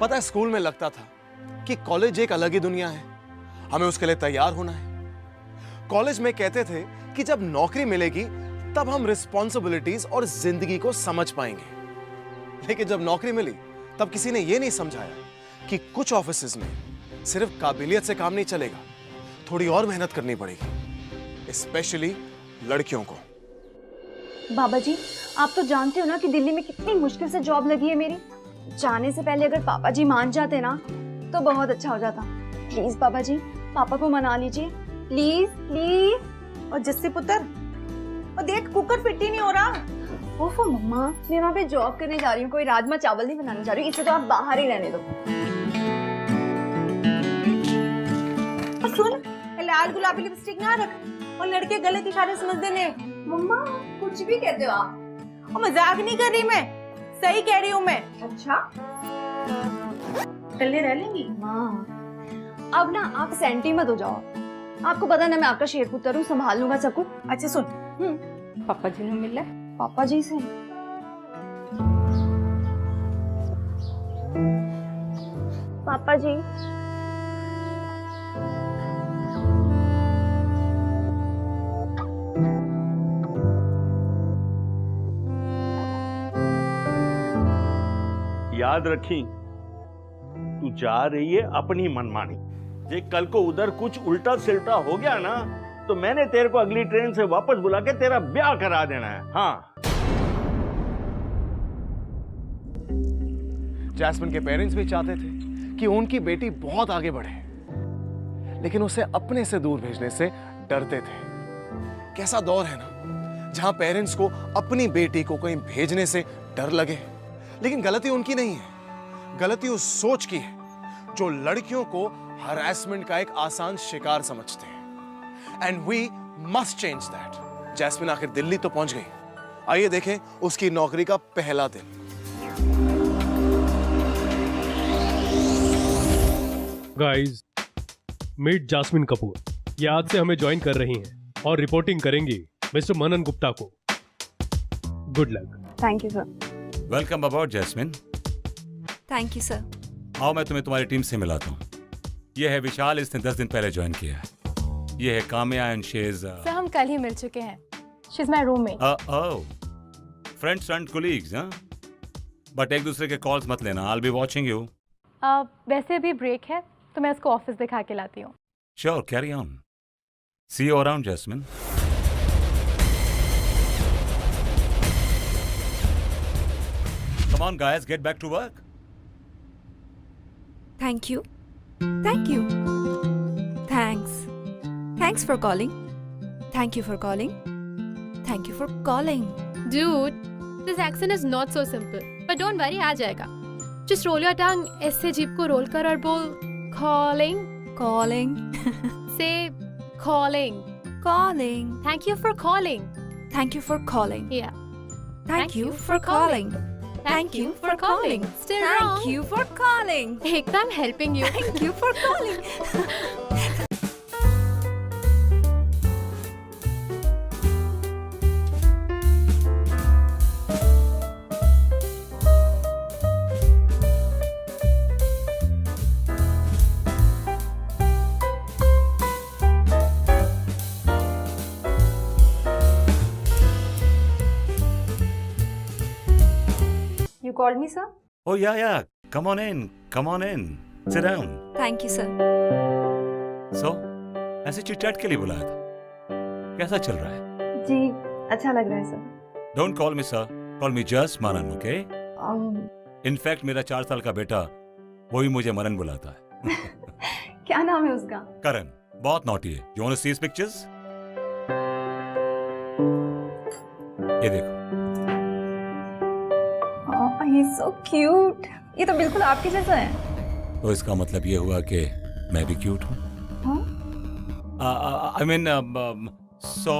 पता है, स्कूल में लगता था कि कॉलेज एक अलग ही दुनिया है, हमें उसके लिए तैयार होना है। कॉलेज में कहते थे कि जब नौकरी मिलेगी तब हम रिस्पॉन्सिबिलिटीज और जिंदगी को समझ पाएंगे। लेकिन जब नौकरी मिली तब किसी ने यह नहीं समझाया कि कुछ ऑफिसेज में सिर्फ काबिलियत से काम नहीं चलेगा, थोड़ी और मेहनत करनी पड़ेगी, स्पेशली लड़कियों को। बाबा जी, आप तो जानते हो ना कि दिल्ली में कितनी मुश्किल से जॉब लगी है मेरी। जाने से पहले अगर पापा जी मान जाते ना तो बहुत अच्छा हो जाता। प्लीज बाबा जी, पापा को मना लीजिए, प्लीज प्लीज। और जस्सी पुत्र, और देख कुकर फिट ही नहीं हो रहा। ओफो मम्मा, मैं वहाँ पे जॉब करने जा रही हूँ, कोई राजमा चावल नहीं बनाने जा रही हूँ, इसे तो आप बाहर ही रहने दो। और सुन, लाल गुलाबी लिपस्टिक ना रख और लड़के गलत इशारे समझ देने। मम्मा कुछ भी कहते हो आप। और मजाक नहीं कर रही मैं, सही कह रही हूँ मैं। अच्छा, कल्ले रह लेंगी? माँ अब ना आप सेंटी मत हो जाओ। आपको पता ना मैं आपका शेर पुत्र हूँ, संभाल लूंगा सब कुछ। अच्छा सुन, पापा जी ने मिला? पापा जी से? पापा जी, याद रखी, तू जा रही है अपनी मनमानी। जे कल को उधर कुछ उल्टा सिल्टा हो गया ना तो मैंने तेरे को अगली ट्रेन से वापस बुला के तेरा ब्याह करा देना है। हाँ, जैस्मिन के पेरेंट्स भी चाहते थे कि उनकी बेटी बहुत आगे बढ़े, लेकिन उसे अपने से दूर भेजने से डरते थे। कैसा दौर है ना जहां पेरेंट्स को अपनी बेटी को कहीं भेजने से डर लगे। लेकिन गलती उनकी नहीं है, गलती उस सोच की है जो लड़कियों को हरासमेंट का एक आसान शिकार समझते हैं। And we must change that. Jasmine आखिर दिल्ली तो पहुंच गई, आइए देखें उसकी नौकरी का पहला दिन। Guys, meet Jasmine Kapoor. ये आज से हमें ज्वाइन कर रही हैं और रिपोर्टिंग करेंगी मिस्टर मनन गुप्ता को। Good luck. Thank you sir. Welcome about Jasmine. Thank you sir. आओ मैं तुम्हें तुम्हारी टीम से मिलाता हूँ। ये है विशाल, इसने 10 दिन पहले ज्वाइन किया है। ये है Kamya and she is sir हम कल ही मिल चुके हैं। She is my roommate. Friends and colleagues, हाँ? बट एक दूसरे के कॉल्स मत लेना। आई विल बी वाचिंग यू। वैसे अभी ब्रेक है तो मैं इसको ऑफिस दिखा के लाती हूँ। Sure, carry on. See you around Jasmine. Come on guys, get back to work. Thank you. Thank you. Thanks. Thanks for calling. Thank you for calling. Thank you for calling. Dude, this accent is not so simple. But don't worry, आ जाएगा. Just roll your tongue ऐसे जीभ को role कर और बोल calling. Calling. Say calling. Calling. Thank you for calling. Thank you for calling. Yeah. Thank you for calling. Thank you for calling. Still Thank wrong. you for calling. Ekta, I'm helping you. Thank you for calling. You called me, sir? Oh yeah. Come on in. Come on in. Sit down. Thank you, sir. So, ऐसे chit chat के लिए बुलाया था। कैसा चल रहा है? जी अच्छा लग रहा है sir. Don't call me sir. Call me just Manan, okay? In fact, मेरा 4 साल का बेटा वही मुझे मनन बुलाता है। क्या नाम है उसका? करण। बहुत नॉटी है। You want to see his pictures? ये देखो। He's so cute. ये तो बिल्कुल आपके जैसा है। तो इसका मतलब ये हुआ कि मैं भी क्यूट हूँ। I mean, so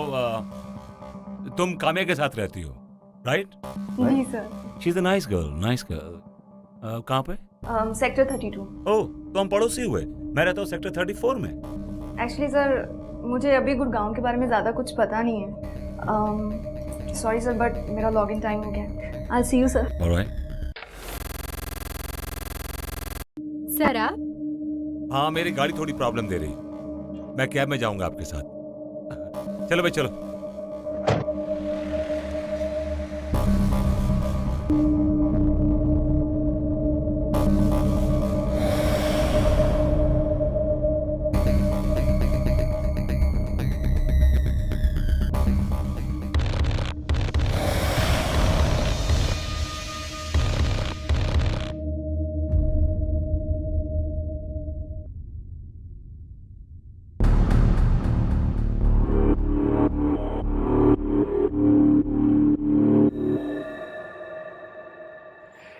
तुम काम्या के साथ रहती हो, right? जी sir. She's a nice girl, nice girl. कहाँ पे? सेक्टर 32। ओह, तो हम पड़ोसी हुए। मैं रहता हूँ सेक्टर 34 में। एक्चुअली सर मुझे अभी गुड़गांव के बारे में ज़्यादा कुछ पता नहीं है। सॉरी सर बट मेरा लॉगिन टाइम हो गया। I'll see you sir. All right. Sir आप? हाँ, मेरी गाड़ी थोड़ी प्रॉब्लम दे रही, मैं कैब में जाऊंगा आपके साथ। चलो भाई चलो।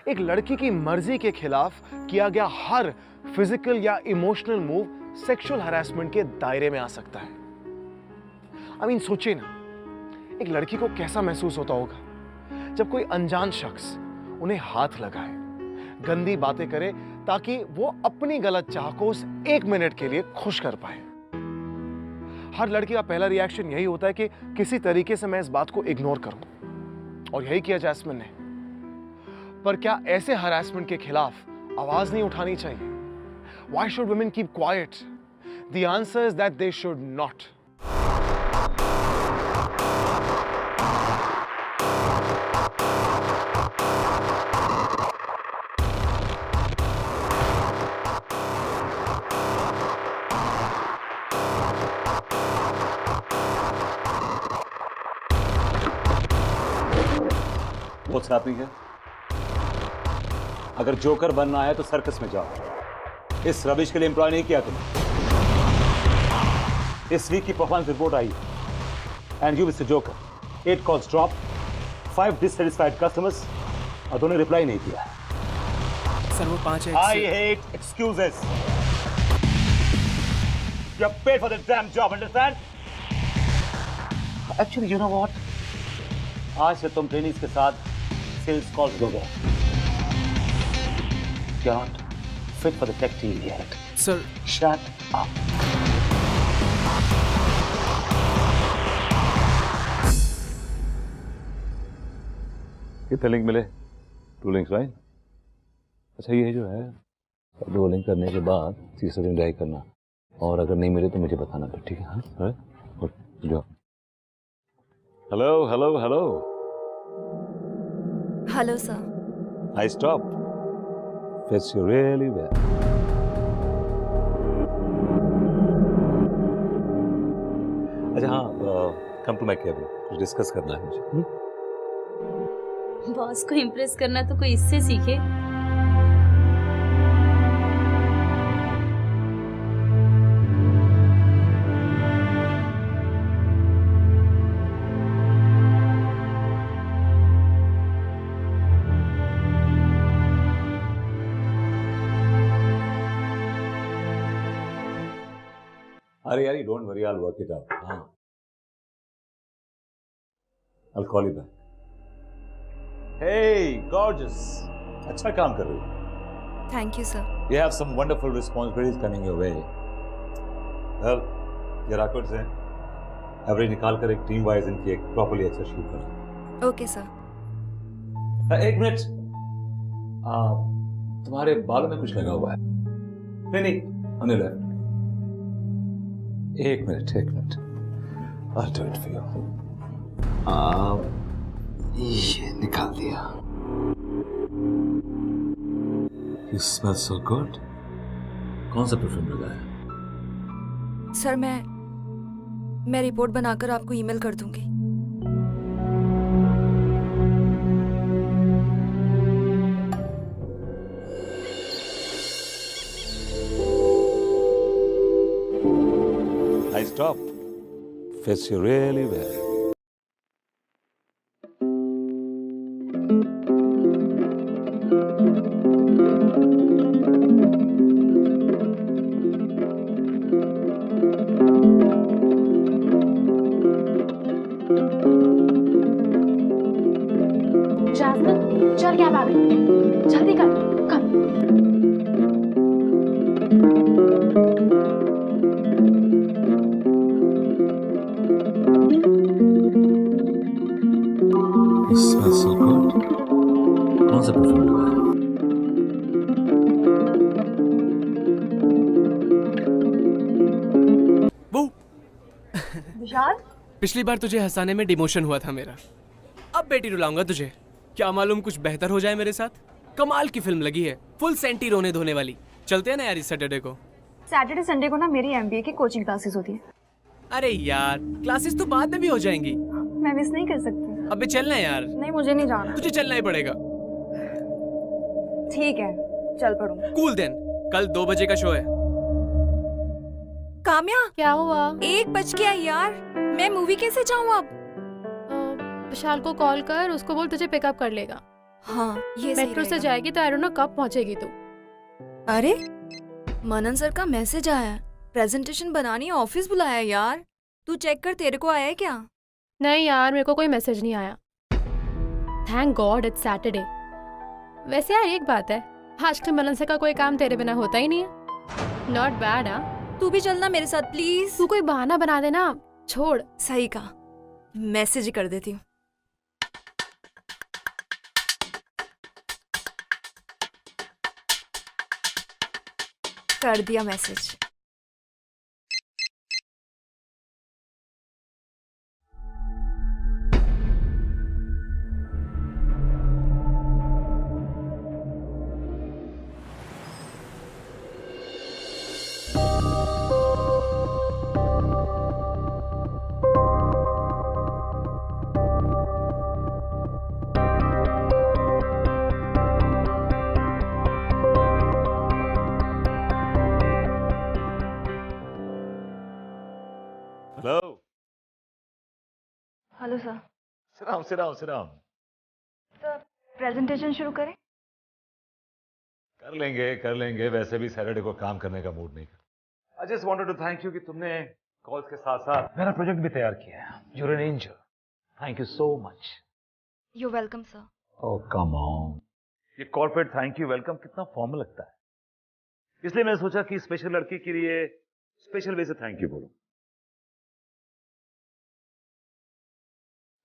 एक लड़की की मर्जी के खिलाफ किया गया हर फिजिकल या इमोशनल मूव सेक्सुअल हरासमेंट के दायरे में आ सकता है। आई मीन सोचिए ना, एक लड़की को कैसा महसूस होता होगा जब कोई अनजान शख्स उन्हें हाथ लगाए, गंदी बातें करे ताकि वो अपनी गलत चाह को उस 1 मिनट के लिए खुश कर पाए। हर लड़की का पहला रिएक्शन यही होता है कि किसी तरीके से मैं इस बात को इग्नोर करूं, और यही किया जैस्मिन ने। पर क्या ऐसे हरासमेंट के खिलाफ आवाज नहीं उठानी चाहिए? Why should women keep quiet? The answer is that they should not. What's happening here? अगर जोकर बनना है तो सर्कस में जाओ। इस रबिश के लिए एम्प्लॉय नहीं किया तुमने। इस वीक की परफॉर्मेंस रिपोर्ट आई and you mister joker 8 calls drop, 5 dissatisfied customers और दोनों रिप्लाई नहीं किया। सर वो 5 I hate excuses. You are paid for the damn job, understand? Actually you know what, आज से तुम ट्रेनिंग्स के साथ सेल्स कॉल्स दोगे। You're not fit for the tech team yet. Sir. Shut up. कितने लिंक मिले? 2 links right? अच्छा ये जो है 2 लिंक करने के बाद तीसरा लिंक डाई करना, और अगर नहीं मिले तो मुझे बताना फिर, ठीक है? हाँ? जो hello hello hello hello sir. I stop. Fits you really well. अच्छा हाँ, come to my cabin. कुछ डिस्कस करना है मुझे। बॉस को इम्प्रेस करना तो कोई इससे सीखे। अरे यार, don't worry, I'll work it out. हाँ, I'll call you back. Hey, gorgeous. अच्छा काम कर रही हो। Thank you sir. You have some wonderful responsibilities coming your way. Well, ये records हैं। एवरेज निकाल कर एक टीम वाइज इनकी एक प्रॉपर्ली एक्सेल शीट बना। Okay sir. एक मिनट, तुम्हारे बालों में कुछ लगा हुआ है? नहीं, ऑन योर लेफ्ट। एक minute I'll do it for you. ये निकाल दिया। You smell so good. कौन सा परफ्यूम लगाया? सर मैं रिपोर्ट बनाकर आपको ईमेल कर दूंगी। Nice job. Fits you really well. Jasmine, चल क्या आ गई, जल्दी कर, कम। पिछली बार तुझे हंसाने में डिमोशन हुआ था मेरा, अब बेटी रुलाऊंगा तुझे। क्या मालूम कुछ बेहतर हो जाए मेरे साथ। कमाल की फिल्म लगी है, फुल सेंटी रोने धोने वाली। चलते हैं ना यार इस सैटरडे को। सैटरडे संडे को ना मेरी MBA की कोचिंग क्लासेस होती है। अरे यार क्लासेस तो बाद में भी हो जाएंगी। मैं मिस नहीं कर सकती। अबे चलना यार। नहीं, मुझे नहीं जाना। तुझे चलना ही पड़ेगा। ठीक है, चल पड़ूंगी। कूल देन, कल 2 बजे का शो है। काम्या, क्या हुआ? 1 बज गया यार, मैं मूवी कैसे जाऊँ अब? विशाल को कॉल कर, उसको बोल तुझे पिकअप कर लेगा। हाँ ये सही मेट्रो से रहेगा। जाएगी तो आई डोंट नो कब पहुंचेगी तू। अरे मनन सर का मैसेज आया है, प्रेजेंटेशन बनानी है, ऑफिस बुलाया है यार। तू चेक कर, तेरे को आया है क्या? नहीं यार, मेरे को कोई मैसेज नहीं आया। Thank God it's Saturday. वैसे यार एक बात है, आजकल मनन सर का कोई काम तेरे बिना होता ही नहीं है। Not bad. हाँ, तू भी चलना मेरे साथ प्लीज। तू कोई बहाना बना देना, छोड़। सही कहा, मैसेज ही कर देती हूँ। कर दिया message. Hello. Hello sir. Serum. Sir presentation शुरू करें? कर लेंगे। वैसे भी सैटरडे को काम करने का मूड नहीं। I just wanted to thank you कि तुमने कॉल्स के साथ साथ मेरा प्रोजेक्ट भी तैयार किया है। You are an angel. Thank you so much. You welcome sir. Oh come on, ये कॉर्पोरेट थैंक यू वेलकम कितना फॉर्मल लगता है, इसलिए मैंने सोचा कि स्पेशल लड़की के लिए स्पेशल वे से थैंक यू बोलूं।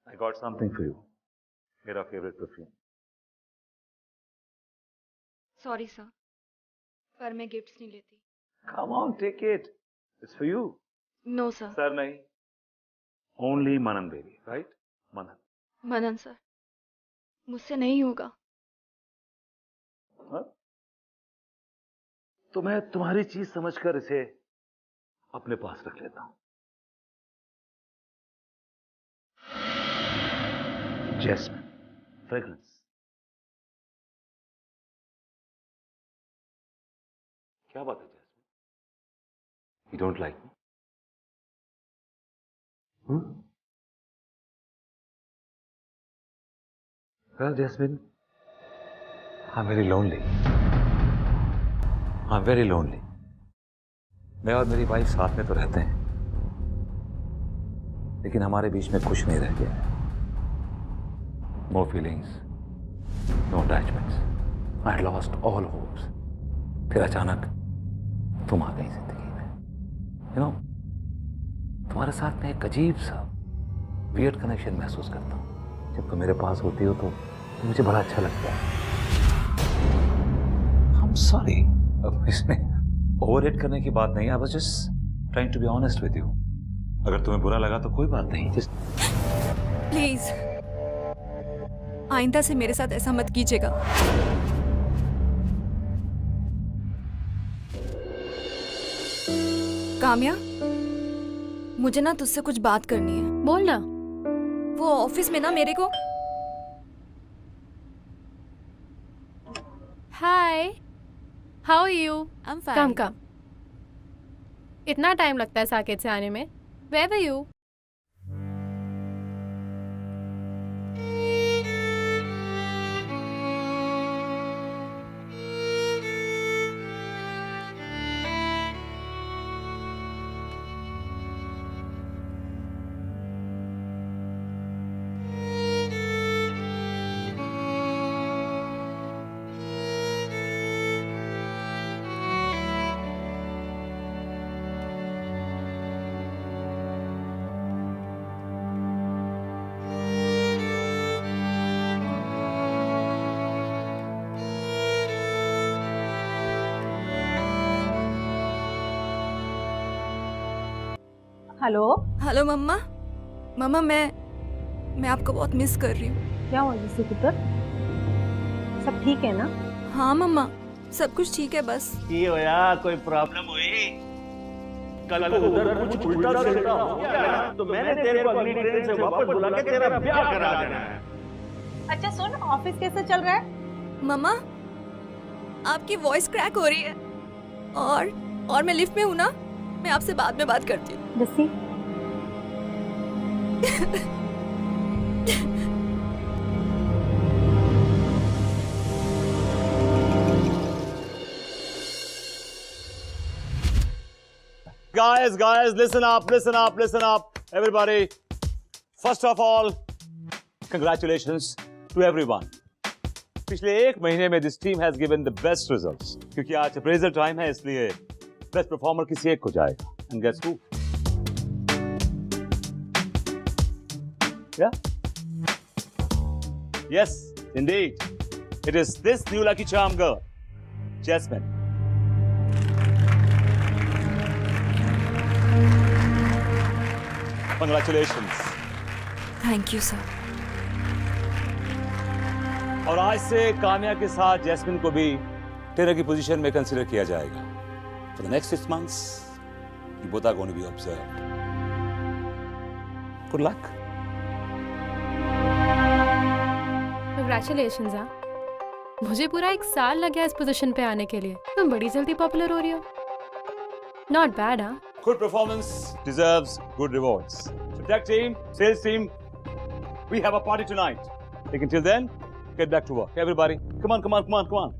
I got something for you. मेरा फेवरेट परफ्यूम। सॉरी सर, पर मैं गिफ्ट्स नहीं लेती। Come on, take it. It's for you. No sir. Sir नहीं, only Manan baby, right? Manan. Manan sir, मुझसे नहीं होगा। हाँ? तो मैं तुम्हारी चीज समझकर इसे अपने पास रख लेता हूं। Jasmine fragrance. क्या बात है Jasmine? You don't like me? Well, Jasmine, I'm very lonely. I'm very lonely. मैं और मेरी वाइफ साथ में तो रहते हैं, लेकिन हमारे बीच में कुछ नहीं रह गया है। No feelings, no attachments. I had lost all hopes. फिर अचानक तुम आ गई जिंदगी में। You know, तुम्हारे साथ में एक अजीब सा weird कनेक्शन महसूस करता हूँ। जब तुम मेरे पास होती हो तो मुझे बड़ा अच्छा लगता है। I'm sorry. अब इसमें ओवररेट करने की बात नहीं है। I was just trying to be honest with you. अगर तुम्हें बुरा लगा तो कोई बात नहीं। Just प्लीज आइंदा से मेरे साथ ऐसा मत कीजिएगा। काम्या, मुझे ना तुझसे कुछ बात करनी है। बोल ना। वो ऑफिस में ना मेरे को। Hi, how are you? I'm fine. Come come. इतना टाइम लगता है साकेत से आने में? Where were you? Hello. Hello मम्मा, मम्मा मैं आपको बहुत मिस कर रही हूँ। क्या हुआ जिससे पुत्र? सब ठीक है ना? हाँ मम्मा, सब कुछ ठीक है, बस ये होया कोई प्रॉब्लम हुई? कल को उधर कुछ उल्टा सीधा हो गया ना, तो मैंने तेरे को अगली ट्रेन से वापस बुला के तेरा ब्याह करा देना है। अच्छा सुन, ऑफिस कैसे चल रहा है? मम्मा आपकी वॉइस क्रैक हो रही है और मैं लिफ्ट में हूँ ना, मैं आपसे बाद में बात करती हूँ। Jassi Guys, listen up, everybody. First of all, congratulations to everyone. पिछले 1 महीने में this team has given the best results. क्योंकि आज appraisal time है, इसलिए best performer किसी एक को जाएगा. And guess who? Yeah? Yes, indeed. It is this new lucky charm girl, Jasmine. Congratulations. Thank you sir. और आज से काम्या के साथ जैस्मिन को भी ट्रेनर की पोजीशन में कंसीडर किया जाएगा। For the next 6 months, you both are going to be observed. Good luck. Congratulations. हाँ, मुझे पूरा 1 साल लग गया इस पोजीशन पे आने के लिए। तुम बड़ी जल्दी पॉपुलर हो रही हो। Not bad. हाँ, Good performance deserves good rewards. So tech team, sales team, we have a party tonight. Until then, get back to work. Everybody, come on.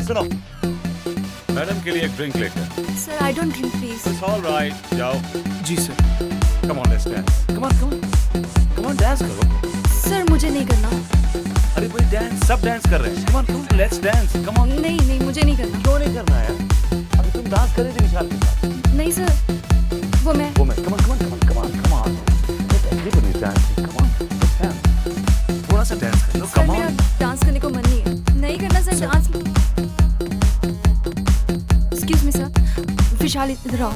सुनो, मैडम के लिए एक ड्रिंक लेकर। Sir I don't drink please. It's all right, जाओ। जी sir. Come on, let's dance. Come on, dance करो। Sir मुझे नहीं करना। अरे भाई dance, सब dance कर रहे हैं। Come on, let's dance. Come on. नहीं मुझे नहीं करना। क्यों नहीं करना है? अभी तुम डांस करे थे विशाल के साथ। नहीं सर, वो मैं। Come on. Everybody is dancing. Come on, let's dance. थोड़ा सा dance कर लो। सर Come मेरा on. डांस करने को मन नहीं है। नहीं करना sir dance. Excuse me sir, Vishal इधर आओ।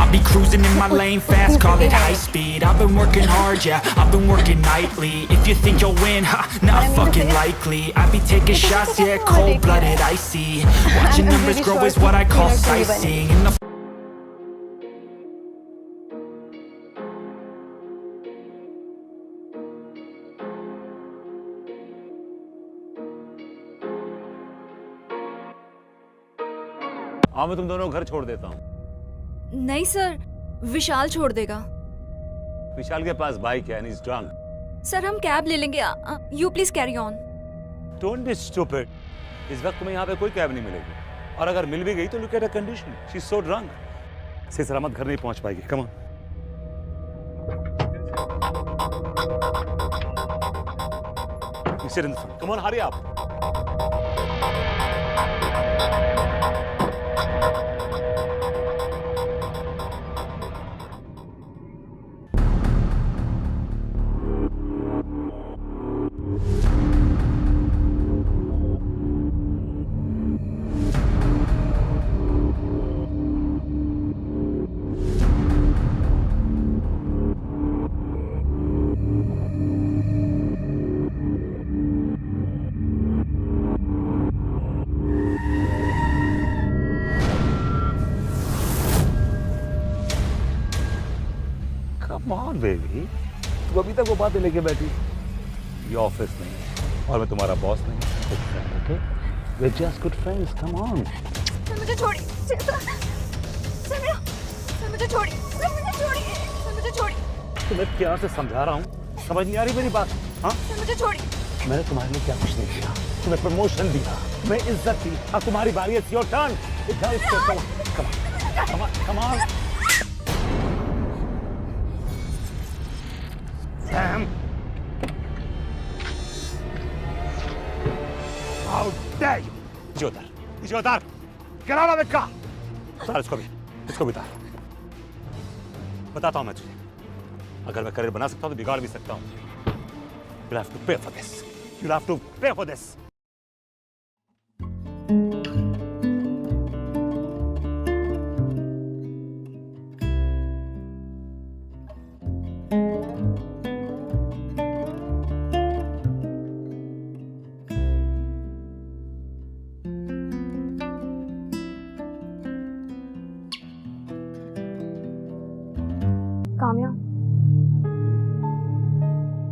I'll be cruising in my lane fast, call it high speed. I've been working hard, yeah, I've been working nightly. If you think you'll win, ha, not fucking likely. I be taking shots, yeah, cold-blooded, icy. Watching numbers grow is what I call sightseeing. In the हाँ, मैं तुम दोनों घर छोड़ देता हूँ। नहीं sir, विशाल छोड़ देगा। विशाल के पास बाइक है and he's drunk. सर हम कैब ले लेंगे। You please carry on. Don't be stupid. इस वक्त तुम्हें यहाँ पे कोई कैब नहीं मिलेगी। और अगर मिल भी गई तो look at her condition. She's so drunk. सही सलामत घर नहीं पहुंच पाएगी। Come on. sit in the front. Come on, hurry up. Come on, baby. तू अभी तक वो बातें लेके बैठी। ये ऑफिस नहीं है और मैं तुम्हारा बॉस नहीं हूँ। Okay? We're just good friends. Come on. Sir मुझे छोड़िए। सर मुझे छोड़िए। तुम्हें प्यार से समझा रहा हूँ, समझ नहीं आ रही मेरी बात? हाँ? सर मुझे छोड़िए। मैंने तुम्हारे लिए क्या कुछ नहीं किया। तुम्हें प्रमोशन दिया, तुम्हें इज्जत दी। अब तुम्हारी बारी है। It's your turn. Come on. Sam! How dare you! नीचे उतार! Get out of the car! उतार इसको भी उतार। बताता हूँ मैं तुझे, अगर मैं करियर बना सकता हूँ तो बिगाड़ भी सकता हूँ। You'll have to pay for this. You'll have to pay for this.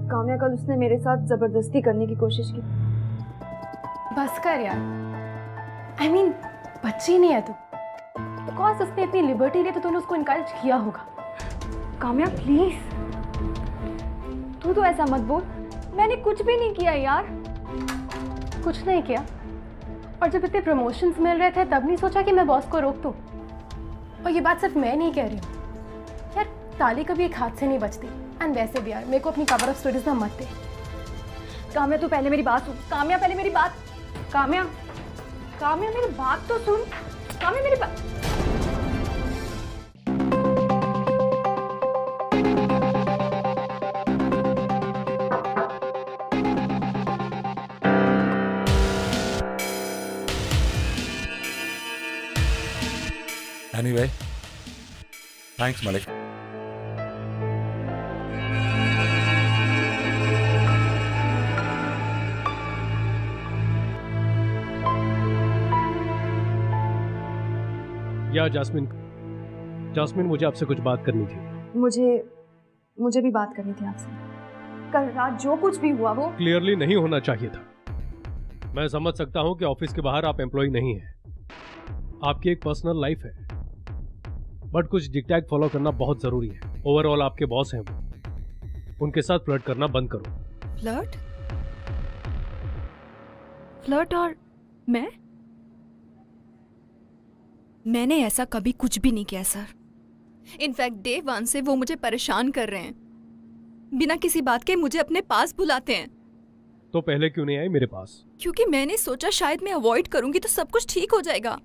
Kamya कल उसने मेरे साथ जबरदस्ती करने की कोशिश की। बस कर यार। I mean, बच्ची नहीं है तू। बिकॉज उसने अपनी लिबर्टी ली तो तूने उसको इनकरेज किया होगा। काम्या प्लीज, तू तो ऐसा मत बोल। मैंने कुछ भी नहीं किया यार। कुछ नहीं किया? और जब इतने प्रमोशंस मिल रहे थे तब नहीं सोचा कि मैं बॉस को रोक दूं? और ये बात सिर्फ मैं नहीं कह रही हूँ यार, ताली कभी एक हाथ से नहीं बचती। एंड वैसे भी यार मेरे को अपनी कवर ऑफ स्टोरीज ना मत दे। काम्या तू पहले मेरी बात सुन। काम्या पहले मेरी बात। काम्या मेरी बात तो सुन। काम्या मेरी बात। Anyway, thanks, Malik. या जास्मिन मुझे आपसे कुछ बात करनी थी। मुझे भी बात करनी थी आपसे। कल रात जो कुछ भी हुआ वो क्लियरली नहीं होना चाहिए था। मैं समझ सकता हूं कि ऑफिस के बाहर आप एम्प्लॉय नहीं हैं, आपकी एक पर्सनल लाइफ है, बट कुछ डिक्टेट फॉलो करना बहुत जरूरी है। ओवरऑल आपके बॉस हैं वो, उनके साथ फ्लर्ट करना बंद करो। फ्लर्ट और मैंने ऐसा कभी कुछ भी नहीं किया सर। इनफैक्ट डे 1 से वो मुझे परेशान कर रहे हैं। बिना किसी बात के मुझे अपने पास बुलाते हैं। तो पहले क्यों नहीं आई मेरे पास? क्योंकि मैंने सोचा शायद मैं अवॉइड करूंगी तो सब कुछ ठीक हो जाएगा।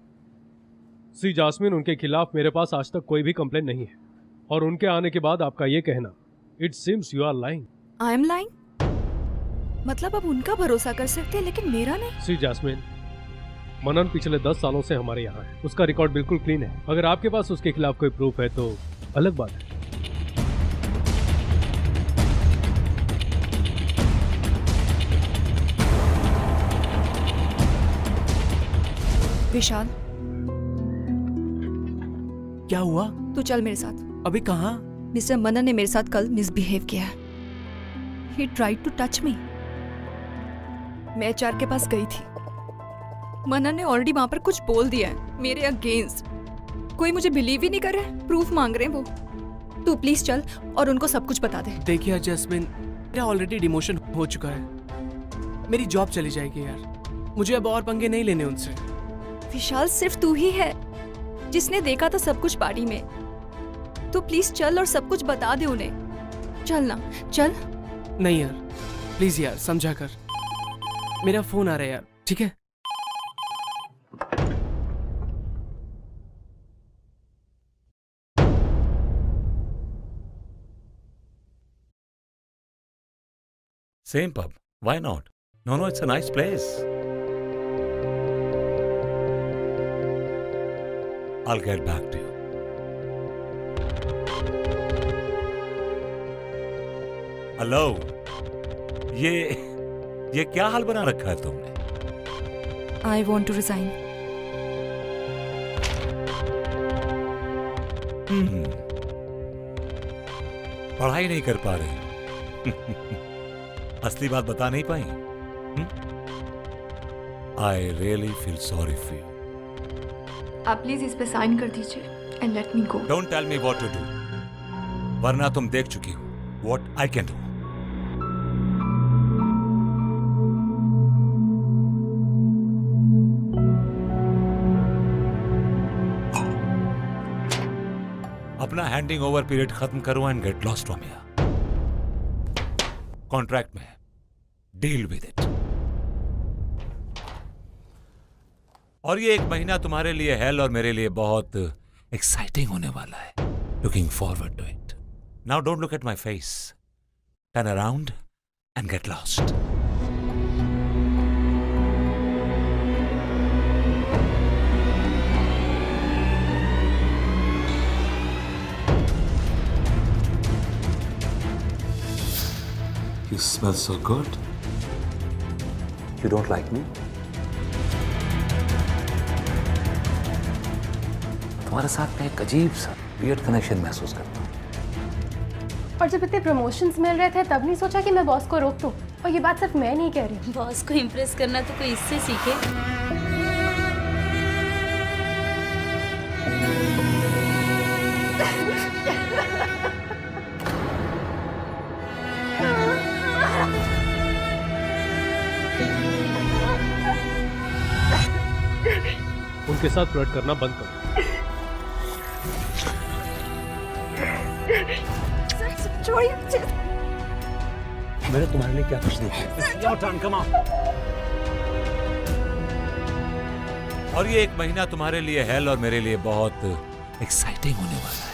सी जास्मिन, उनके खिलाफ मेरे पास आज तक कोई भी कंप्लेंट नहीं है, और उनके आने के बाद आपका ये कहना, it seems you are lying. I am lying? मतलब अब उनका भरोसा कर सकते हैं लेकिन मेरा नहीं? सी जास्मिन, मनन पिछले 10 सालों से हमारे यहाँ है, उसका रिकॉर्ड बिल्कुल क्लीन है। अगर आपके पास उसके खिलाफ कोई प्रूफ है तो अलग बात है। विशाल, क्या हुआ? तू चल मेरे साथ। अभी कहाँ? मिस्टर मनन ने मेरे साथ कल मिसबिहेव किया है। He tried to touch me. मैं HR के पास गई थी। मनन ने ऑलरेडी वहां पर कुछ बोल दिया है मेरे अगेंस्ट। कोई मुझे बिलीव ही नहीं कर रहा है, प्रूफ मांग रहे हैं वो। तू प्लीज चल और उनको सब कुछ बता दे। देखिए जैस्मिन, मेरा ऑलरेडी डिमोशन हो चुका है। मेरी जॉब चली जाएगी यार। मुझे अब और पंगे नहीं लेने उनसे। विशाल, सिर्फ तू ही है जिसने देखा था सब कुछ पार्टी में। तू प्लीज चल और सब कुछ बता दे उन्हें। चल ना, चल। नहीं यार, प्लीज यार, समझा कर। मेरा फोन आ रहा है यार, ठीक है? Same pub. Why not? No, it's a nice place. I'll get back to you. हेलो, ये क्या हाल बना रखा है तुमने? I want to resign. पढ़ाई नहीं कर पा रही? असली बात बता नहीं पाई? I really feel sorry for you. आप प्लीज इस पे साइन कर दीजिए and let me go. Don't tell me what to do, वरना तुम देख चुकी हो व्हाट आई कैन डू। अपना हैंडिंग ओवर पीरियड खत्म करो and get lost from here. Contract में डील विद इट। और ये 1 महीना तुम्हारे लिए हेल और मेरे लिए बहुत एक्साइटिंग होने वाला है। Looking forward to it. Now don't look at my face, turn around and get lost. You smell so good. You don't like me? तुम्हारे साथ में एक अजीब सा वियर्ड कनेक्शन महसूस करता हूँ। और जब इतने प्रमोशंस मिल रहे थे तब नहीं सोचा कि मैं बॉस को रोक दूं। और ये बात सिर्फ मैं नहीं कह रही हूँ। बॉस को इम्प्रेस करना तो कोई इससे सीखे। उनके साथ फ्लर्ट करना बंद करो। छोड़िए मुझे। मैंने तुम्हारे लिए क्या कुछ नहीं किया। Your turn, come on. और ये 1 महीना तुम्हारे लिए हेल और मेरे लिए बहुत एक्साइटिंग होने वाला है।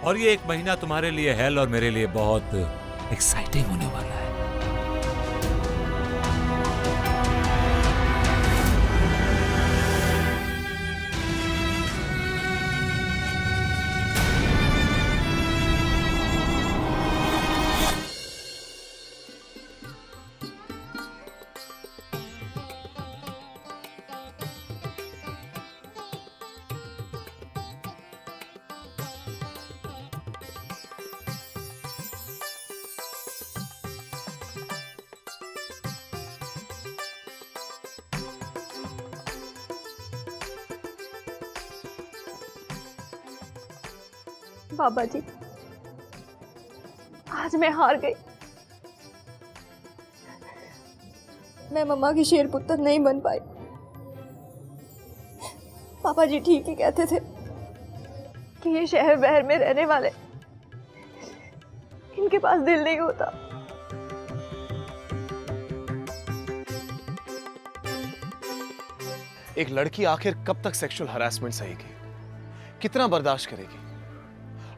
और ये 1 महीना तुम्हारे लिए हेल और मेरे लिए बहुत एक्साइटिंग होने वाला है। बाबा जी, आज मैं हार गई। मैं मम्मा की शेर पुत्र नहीं बन पाई। पापा जी ठीक ही कहते थे कि ये शहर बहर में रहने वाले इनके पास दिल नहीं होता। एक लड़की आखिर कब तक सेक्सुअल हरासमेंट सहेगी? कितना बर्दाश्त करेगी?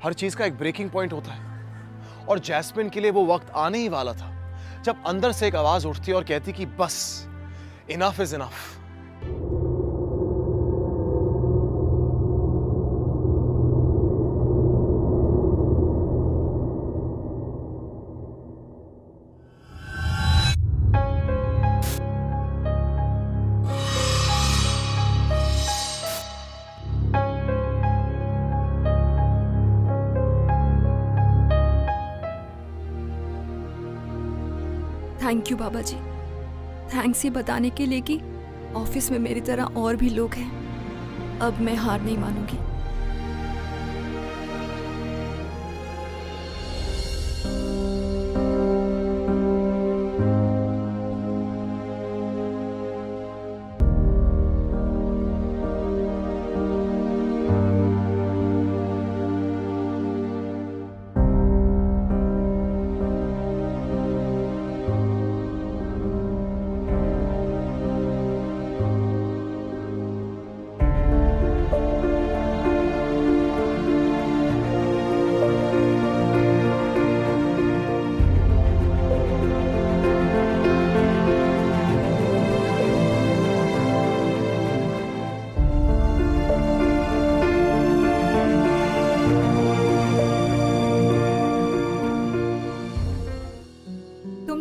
हर चीज का एक ब्रेकिंग पॉइंट होता है और जैस्मिन के लिए वो वक्त आने ही वाला था जब अंदर से एक आवाज उठती और कहती कि बस enough is enough. Thank you Baba ji. Thanks ये बताने के लिए कि ऑफिस में मेरी तरह और भी लोग हैं। अब मैं हार नहीं मानूंगी।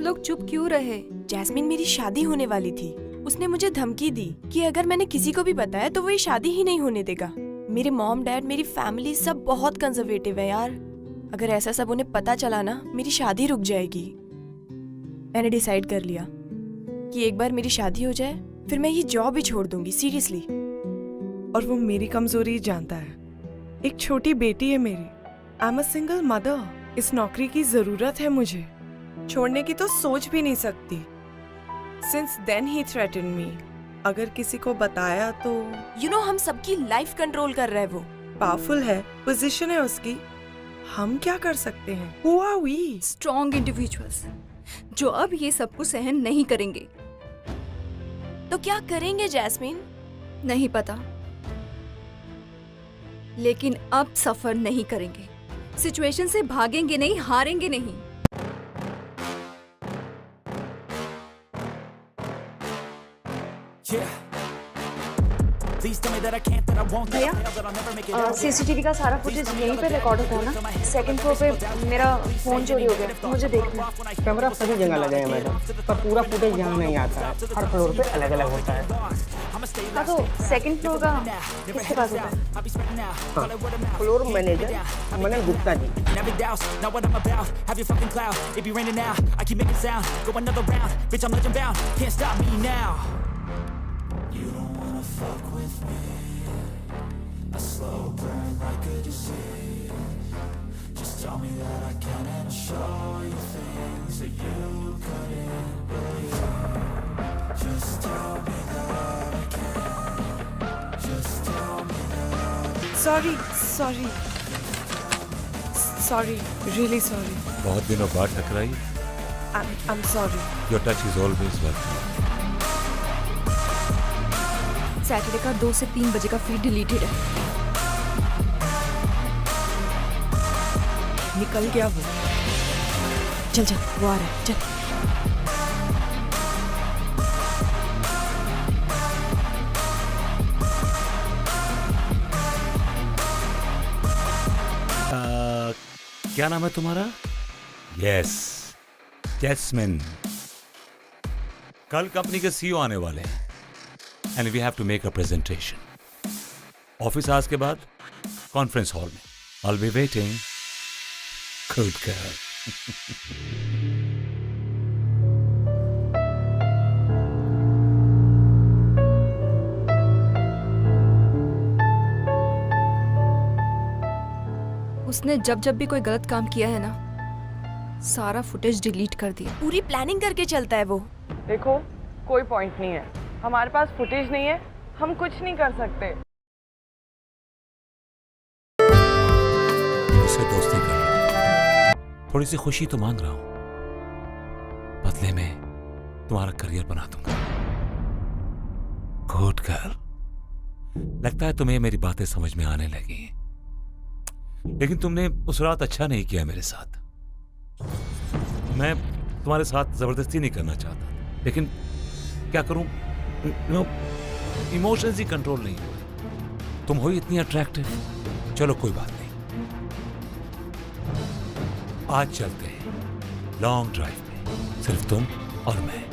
लोग चुप क्यों रहे? जैस्मिन, मेरी शादी होने वाली थी। उसने मुझे धमकी दी कि अगर मैंने किसी को भी बताया तो वो ये शादी ही नहीं होने देगा। मेरे मॉम डैड, मेरी फैमिली सब बहुत कंजर्वेटिव है यार। अगर ऐसा सब उन्हें पता चला ना, मेरी शादी रुक जाएगी। मैंने डिसाइड कर लिया कि एक बार मेरी शादी हो जाए फिर मैं ये जॉब ही छोड़ दूंगी, सीरियसली। और वो मेरी कमजोरी जानता है। एक छोटी बेटी है मेरी। I am a single mother. इस नौकरी की जरूरत है मुझे। छोड़ने की तो सोच भी नहीं सकती। Since then he threaten me. अगर किसी को बताया तो यू नो, हम सबकी लाइफ कंट्रोल कर रहा है वो। पावरफुल है, पोजीशन है उसकी। हम क्या कर सकते हैं? Who are we? Strong individuals जो अब ये सब कुछ सहन नहीं करेंगे। तो क्या करेंगे जैस्मिन? नहीं पता, लेकिन अब सफर नहीं करेंगे। सिचुएशन से भागेंगे नहीं, हारेंगे नहीं। भैया, सीसीटीवी का सारा फुटेज यहीं पे रिकॉर्ड होता है ना? सेकंड फ्लोर पे मेरा फोन चोरी हो गया, मुझे देखना। कैमरा सभी जगह लगे हैं मैडम, पर पूरा फुटेज यहाँ नहीं आता है। हर फ्लोर पे अलग अलग होता है। हाँ, तो सेकंड फ्लोर का किसके पास होता है? Floor manager Manan Gupta ji. Sorry sorry sorry, really sorry. बहुत दिनों बाद टकराई। I am sorry. Your touch is always welcome. Saturday का 2 से 3 बजे का फीड डिलीटेड है। निकल गया वो। चल चल, वो आ रहा है, चल। क्या नाम है तुम्हारा? Yes, Jasmine. कल कंपनी के सीईओ आने वाले हैं and we have to make a presentation. Office hours के बाद कॉन्फ्रेंस हॉल में। I will be waiting. Good girl. उसने जब जब भी कोई गलत काम किया है ना, सारा फुटेज डिलीट कर दिया। पूरी प्लानिंग करके चलता है वो। देखो, कोई पॉइंट नहीं है। हमारे पास फुटेज नहीं है, हम कुछ नहीं कर सकते। मुझसे दोस्ती कर लो। थोड़ी सी खुशी तो मांग रहा हूं, बदले में तुम्हारा करियर बना दूंगा। Good girl. लगता है तुम्हें मेरी बातें समझ में आने लगी, लेकिन तुमने उस रात अच्छा नहीं किया मेरे साथ। मैं तुम्हारे साथ जबरदस्ती नहीं करना चाहता, लेकिन क्या करूं, इमोशंस ही कंट्रोल नहीं हुए। तुम हो इतनी अट्रैक्टिव। चलो कोई बात नहीं, आज चलते हैं लॉन्ग ड्राइव पे, सिर्फ तुम और मैं।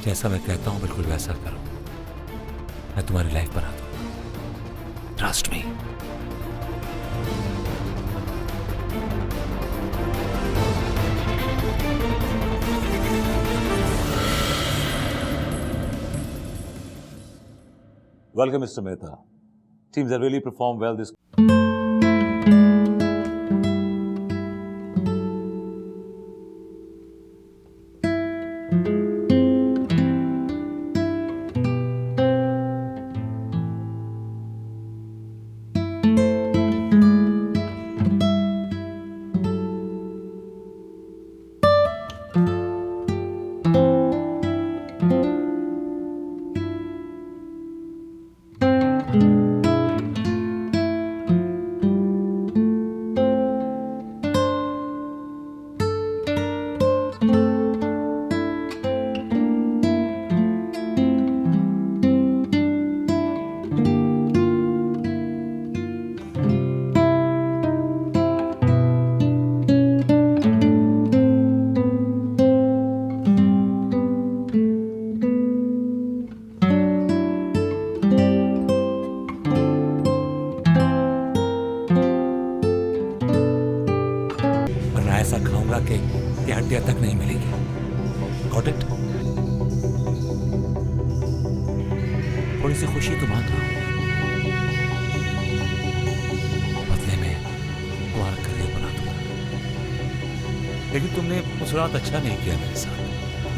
जैसा मैं कहता हूं बिल्कुल वैसा करो, मैं तुम्हारी लाइफ बना दूं। Trust me. Welcome, Mr. Mehta. Teams have really performed well this. वरना ऐसा खाऊंगा कि हड्डियां तक नहीं मिलेगी। Got it? थोड़ी सी खुशी तो मांग रहा हूं, बदले में तुम्हारा करियर बना दूंगा। लेकिन तुमने उस रात अच्छा नहीं किया मेरे साथ।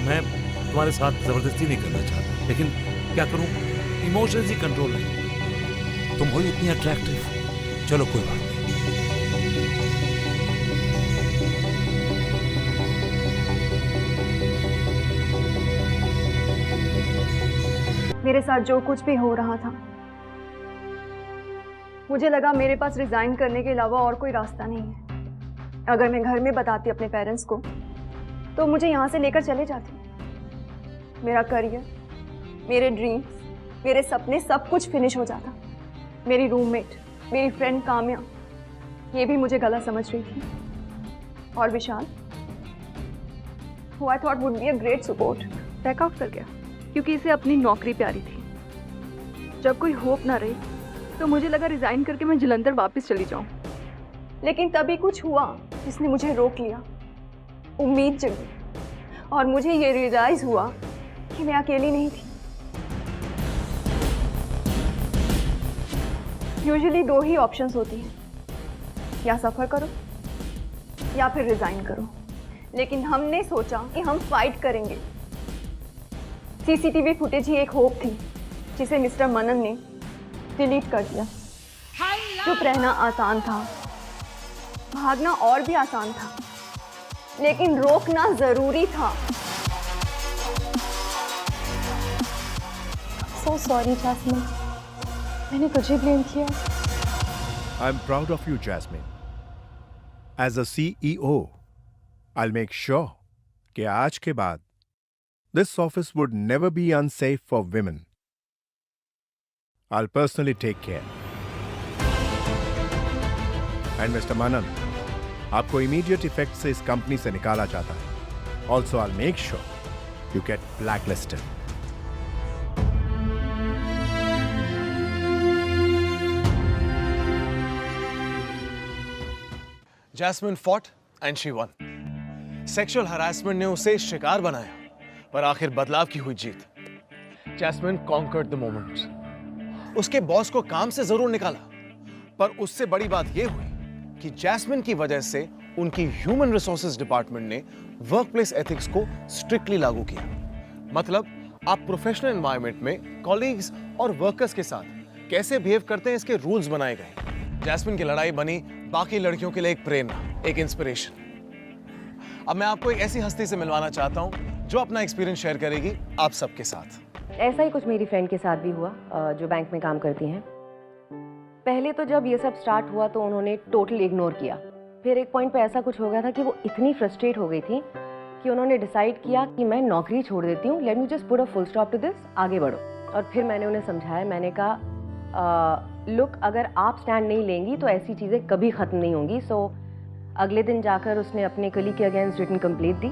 मैं तुम्हारे साथ जबरदस्ती नहीं करना चाहता, लेकिन क्या करूं, इमोशंस ही कंट्रोल नहीं। तुम हो ही इतनी अट्रैक्टिव। चलो कोई बात नहीं। मेरे साथ जो कुछ भी हो रहा था, मुझे लगा मेरे पास रिजाइन करने के अलावा और कोई रास्ता नहीं है। अगर मैं घर में बताती अपने पेरेंट्स को तो मुझे यहाँ से लेकर चले जाते। मेरा करियर, मेरे ड्रीम्स, मेरे सपने सब कुछ फिनिश हो जाता। मेरी रूममेट, मेरी फ्रेंड काम्या, ये भी मुझे गलत समझ रही थी। और विशाल, who I thought would be a great support, back out कर गया क्योंकि इसे अपनी नौकरी प्यारी थी। जब कोई होप ना रही तो मुझे लगा रिजाइन करके मैं जलंधर वापस चली जाऊं। लेकिन तभी कुछ हुआ जिसने मुझे रोक लिया। उम्मीद जगी और मुझे ये रियलाइज हुआ कि मैं अकेली नहीं थी। यूजुअली दो ही ऑप्शंस होती हैं, या सफ़र करो या फिर रिजाइन करो। लेकिन हमने सोचा कि हम फाइट करेंगे। सीसीटीवी फुटेज ही एक होप थी जिसे मिस्टर मनन ने डिलीट कर दिया। चुप रहना आसान था, भागना और भी आसान था, लेकिन रोकना जरूरी था। So sorry, Jasmine. मैंने तुझे ब्लेम किया। I'm proud of you, Jasmine. As a CEO, I'll make sure कि आज के बाद this office would never be unsafe for women. I'll personally take care. And Mr. Manan, आपको immediate effect से इस कंपनी से निकाला जाता है। Also, I'll make sure you get blacklisted. Jasmine fought and she won. Sexual harassment ने उसे शिकार बनाया, पर आखिर बदलाव की हुई जीत। Jasmine conquered the moment. उसके बॉस को काम से जरूर निकाला, पर उससे बड़ी बात यह हुई कि जैस्मिन की वजह से उनकी ह्यूमन रिसोर्सेज डिपार्टमेंट ने वर्कप्लेस एथिक्स को स्ट्रिक्टली लागू किया। मतलब आप प्रोफेशनल एनवायरनमेंट में कॉलीग्स और वर्कर्स के साथ कैसे बिहेव करते हैं, इसके रूल्स बनाए गए। जैस्मिन की लड़ाई बनी बाकी लड़कियों के लिए एक प्रेरणा, एक इंस्पिरेशन। अब मैं आपको एक ऐसी हस्ती से मिलवाना चाहता हूं जो अपना एक्सपीरियंस शेयर करेगी आप सबके साथ। ऐसा ही कुछ मेरी फ्रेंड के साथ भी हुआ जो बैंक में काम करती हैं। पहले तो जब ये सब स्टार्ट हुआ तो उन्होंने टोटल इग्नोर किया। फिर एक पॉइंट पे ऐसा कुछ हो गया था कि वो इतनी फ्रस्ट्रेट हो गई थी कि उन्होंने डिसाइड किया कि मैं नौकरी छोड़ देती हूँ, let me just put a full stop to this, आगे बढ़ो। और फिर मैंने उन्हें समझाया, मैंने कहा लुक, अगर आप स्टैंड नहीं लेंगी तो ऐसी चीज़ें कभी ख़त्म नहीं होंगी। सो अगले दिन जाकर उसने अपने कलीग के अगेंस्ट रिटन कंप्लेंट दी।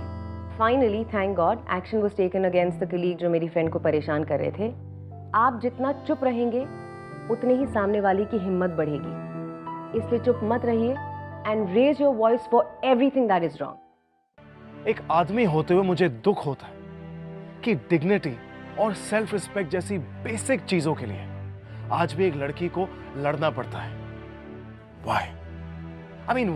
Finally thank God action was taken against the colleague जो मेरी फ्रेंड को परेशान कर रहे थे। आप जितना चुप रहेंगे उतने ही सामने वाले की हिम्मत बढ़ेगी, इसलिए चुप मत रहिए and raise your voice for everything that is wrong. एक आदमी होते हुए मुझे दुख होता है कि डिग्निटी और सेल्फ रिस्पेक्ट जैसी बेसिक चीजों के लिए आज भी एक लड़की को लड़ना पड़ता है। Why? I mean,